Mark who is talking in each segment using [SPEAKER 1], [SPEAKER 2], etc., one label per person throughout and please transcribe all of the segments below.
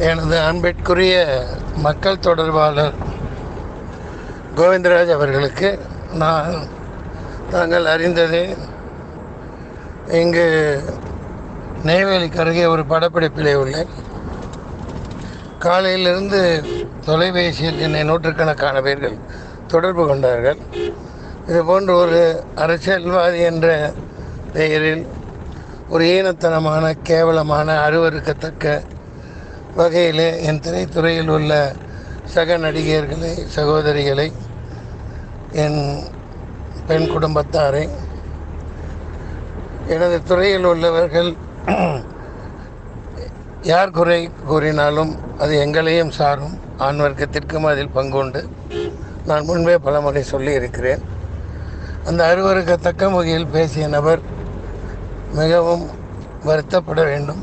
[SPEAKER 1] எனது அன்பிற்குரிய மக்கள் தொடர்பாளர் கோவிந்தராஜ் அவர்களுக்கு தாங்கள் அறிந்தது, இங்கு நெய்வேலிக்கு அருகே ஒரு படப்பிடிப்பிலே உள்ளேன். காலையிலிருந்து தொலைபேசியில் என்னை நூற்றுக்கணக்கான பேர்கள் தொடர்பு கொண்டார்கள். இதுபோன்று ஒரு அரசியல்வாதி என்ற பெயரில் ஒரு ஈனத்தனமான, கேவலமான, அருவருக்கத்தக்க வகையிலே என் திரைத்துறையில் உள்ள சக நடிகர்களை, சகோதரிகளை, என் பெண் குடும்பத்தாரை, எனது துறையில் உள்ளவர்கள் யார் குறை கூறினாலும் அது எங்களையும் சாரும். ஆண் வர்க்கத்திற்கும் அதில் பங்குண்டு. நான் முன்பே பலமுறை சொல்லி இருக்கிறேன். அந்த அருவருக்கத்தக்க வகையில் பேசிய நபர் மிகவும் வருத்தப்பட வேண்டும்.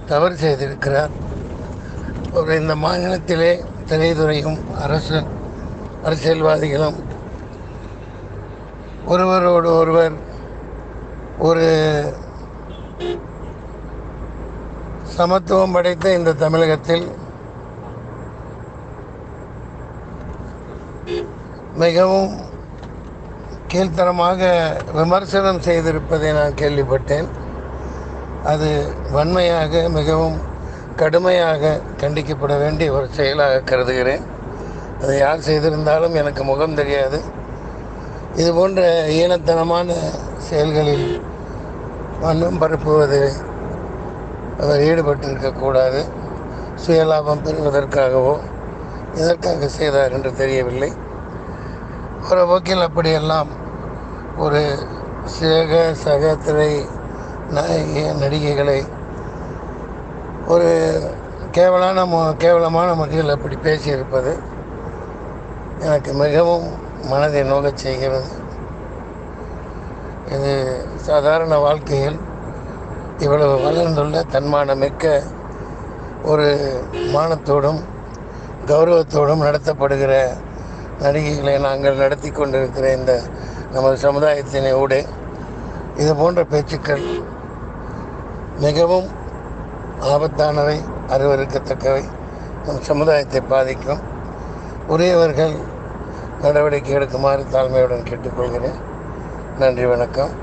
[SPEAKER 1] தவறு செய்திருக்கிறார். இந்த மாநிலத்திலே திரைத்துறையும் அரசியல்வாதிகளும் ஒருவரோடு ஒருவர் ஒரு சமத்துவம் படைத்த இந்த தமிழகத்தில் மிகவும் கீழ்த்தரமாக விமர்சனம் செய்திருப்பதை நான் கேள்விப்பட்டேன். அது வன்மையாக, மிகவும் கடுமையாக கண்டிக்கப்பட வேண்டிய ஒரு செயலாக கருதுகிறேன். அதை யார் செய்திருந்தாலும் எனக்கு முகம் தெரியாது. இதுபோன்ற ஈனத்தனமான செயல்களில் மண்ணும் பரப்புவது அவர் ஈடுபட்டிருக்கக்கூடாது. சுயலாபம் பெறுவதற்காகவோ எதற்காக செய்தார் என்று தெரியவில்லை. ஒரு போக்கில் அப்படியெல்லாம் ஒரு சக திரை நடிகைகளை ஒரு கேவலமான முறையில் அப்படி பேசியிருப்பது எனக்கு மிகவும் மனதை நோகச் செய்கிறது. இது சாதாரண வாழ்க்கையில் இவ்வளவு வளர்ந்துள்ள தன்மானமிக்க ஒரு மானத்தோடும் கௌரவத்தோடும் நடத்தப்படுகிற நடிகைகளை நாங்கள் நடத்தி கொண்டிருக்கிற இந்த நமது சமுதாயத்தினை ஊடே இது போன்ற பேச்சுக்கள் மிகவும் ஆபத்தானவை, அருவருக்கத்தக்கவை, நம் சமுதாயத்தை பாதிக்கும். உரியவர்கள் நடவடிக்கை எடுக்குமாறு தாழ்மையுடன் கேட்டுக்கொள்கிறேன். நன்றி, வணக்கம்.